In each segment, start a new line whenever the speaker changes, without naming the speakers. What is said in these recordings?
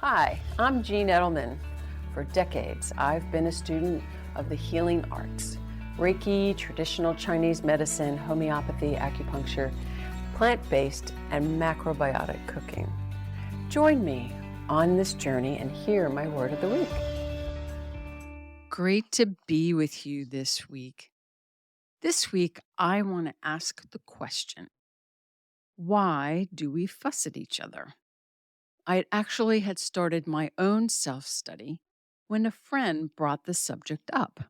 Hi, I'm Jean Edelman. For decades, I've been a student of the healing arts: Reiki, traditional Chinese medicine, homeopathy, acupuncture, plant-based, and macrobiotic cooking. Join me on this journey and hear my word of the week.
Great to be with you this week. This week, I want to ask the question, why do we fuss at each other? I actually had started my own self study when a friend brought the subject up.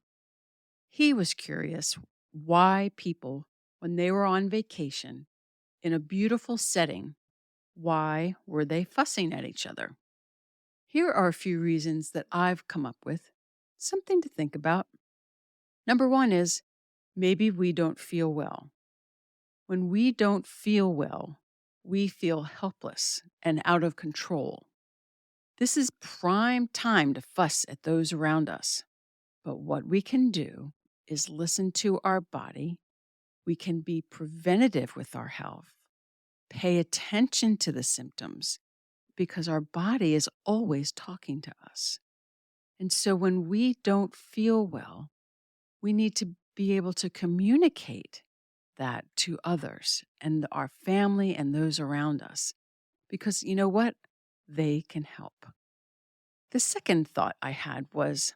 He was curious why people, when they were on vacation in a beautiful setting, why were they fussing at each other? Here are a few reasons that I've come up with, something to think about. Number one is maybe we don't feel well. When we don't feel well, we feel helpless and out of control. This is prime time to fuss at those around us. But what we can do is listen to our body. We can be preventative with our health, pay attention to the symptoms because our body is always talking to us. And so when we don't feel well, we need to be able to communicate that to others and our family and those around us because you know what? They can help. The second thought I had was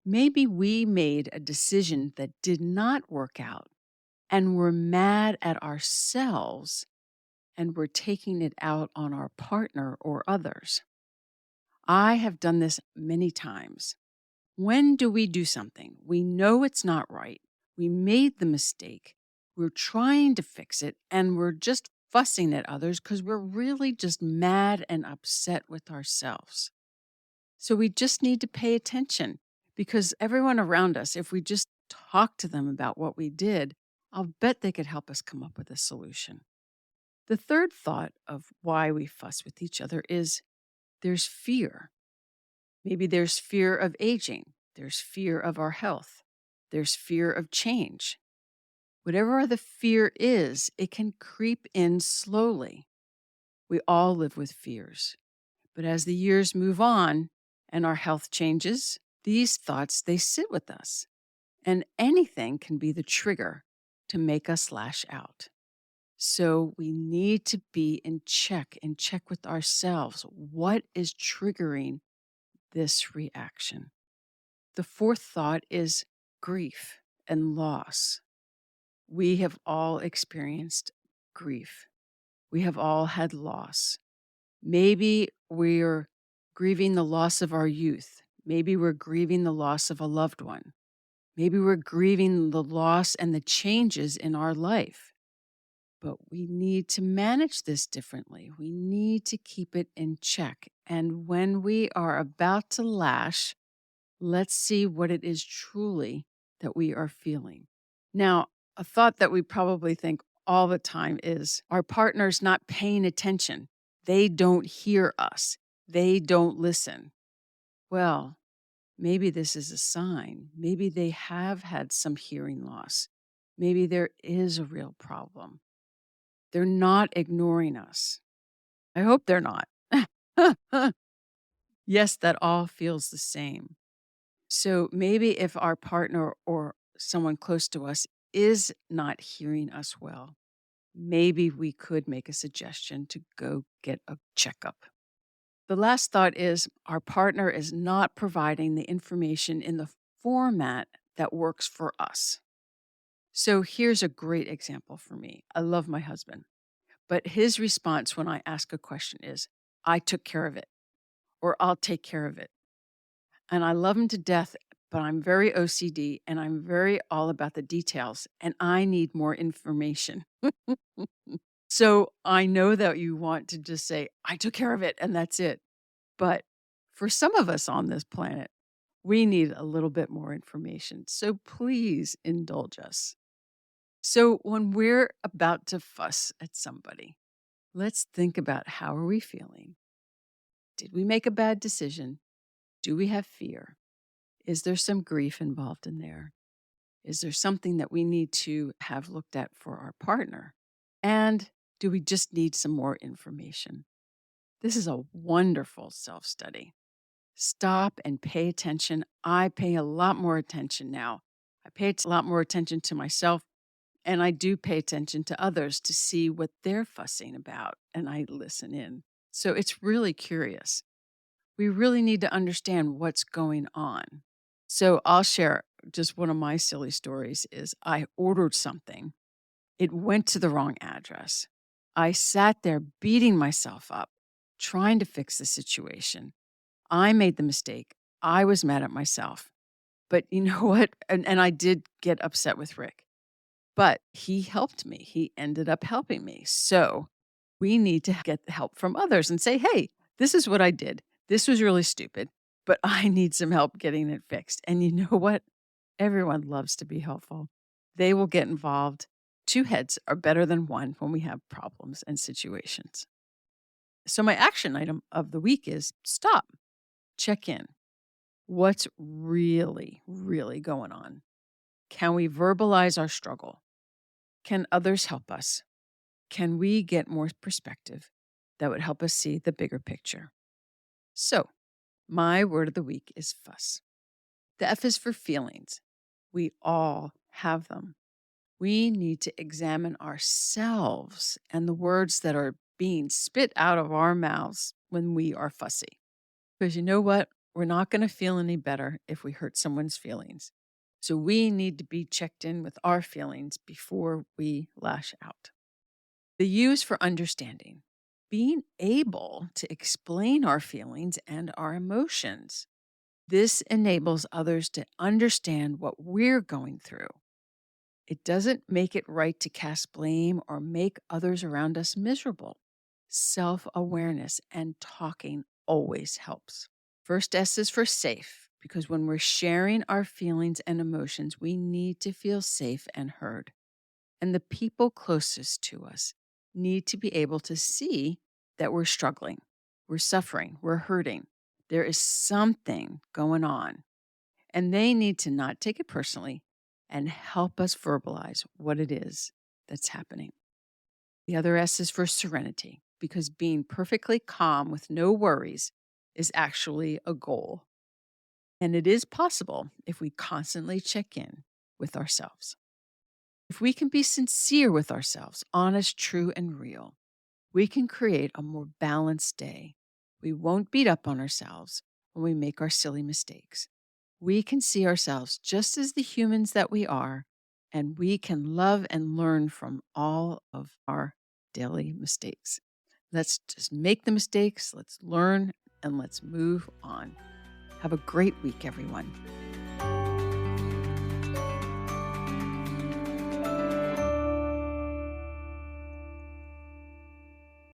maybe we made a decision that did not work out and we're mad at ourselves and we're taking it out on our partner or others. I have done this many times. When do we do something? We know it's not right. We made the mistake. We're trying to fix it and we're just fussing at others because we're really just mad and upset with ourselves. So we just need to pay attention because everyone around us, if we just talk to them about what we did, I'll bet they could help us come up with a solution. The third thought of why we fuss with each other is there's fear. Maybe there's fear of aging. There's fear of our health. There's fear of change. Whatever the fear is, it can creep in slowly. We all live with fears. But as the years move on and our health changes, these thoughts, they sit with us. And anything can be the trigger to make us lash out. So we need to be in check with ourselves. What is triggering this reaction? The fourth thought is grief and loss. We have all experienced grief. We have all had loss. Maybe we're grieving the loss of our youth. Maybe we're grieving the loss of a loved one. Maybe we're grieving the loss and the changes in our life. But we need to manage this differently. We need to keep it in check. And when we are about to lash, let's see what it is truly that we are feeling. Now, a thought that we probably think all the time is our partner's not paying attention. They don't hear us. They don't listen. Well, maybe this is a sign. Maybe they have had some hearing loss. Maybe there is a real problem. They're not ignoring us. I hope they're not. Yes, that all feels the same. So maybe if our partner or someone close to us is not hearing us well, maybe we could make a suggestion to go get a checkup. The last thought is our partner is not providing the information in the format that works for us. So here's a great example for me. I love my husband, but his response when I ask a question is, I took care of it, or I'll take care of it. And I love him to death, but I'm very OCD and I'm very all about the details and I need more information. So I know that you want to just say, I took care of it and that's it. But for some of us on this planet, we need a little bit more information. So please indulge us. So when we're about to fuss at somebody, let's think about how are we feeling? Did we make a bad decision? Do we have fear? Is there some grief involved in there? Is there something that we need to have looked at for our partner? And do we just need some more information? This is a wonderful self study. Stop and pay attention. I pay a lot more attention now. I pay a lot more attention to myself, and I do pay attention to others to see what they're fussing about, and I listen in. So it's really curious. We really need to understand what's going on. So I'll share just one of my silly stories is I ordered something. It went to the wrong address. I sat there beating myself up, trying to fix the situation. I made the mistake. I was mad at myself. But you know what? And I did get upset with Rick, but he helped me. He ended up helping me. So we need to get help from others and say, hey, this is what I did. This was really stupid, but I need some help getting it fixed. And you know what? Everyone loves to be helpful. They will get involved. Two heads are better than one when we have problems and situations. So, my action item of the week is stop, check in. What's really, really going on? Can we verbalize our struggle? Can others help us? Can we get more perspective that would help us see the bigger picture? So, my word of the week is fuss. The F is for feelings. We all have them. We need to examine ourselves and the words that are being spit out of our mouths when we are fussy. Because you know what? We're not going to feel any better if we hurt someone's feelings. So we need to be checked in with our feelings before we lash out. The U is for understanding, being able to explain our feelings and our emotions. This enables others to understand what we're going through. It doesn't make it right to cast blame or make others around us miserable. Self awareness and talking always helps. First S is for safe, because when we're sharing our feelings and emotions, we need to feel safe and heard. And the people closest to us need to be able to see that we're struggling, we're suffering, we're hurting. There is something going on. And they need to not take it personally and help us verbalize what it is that's happening. The other S is for serenity, because being perfectly calm with no worries is actually a goal. And it is possible if we constantly check in with ourselves. If we can be sincere with ourselves, honest, true, and real, we can create a more balanced day. We won't beat up on ourselves when we make our silly mistakes. We can see ourselves just as the humans that we are, and we can love and learn from all of our daily mistakes. Let's just make the mistakes, let's learn, and let's move on. Have a great week, everyone.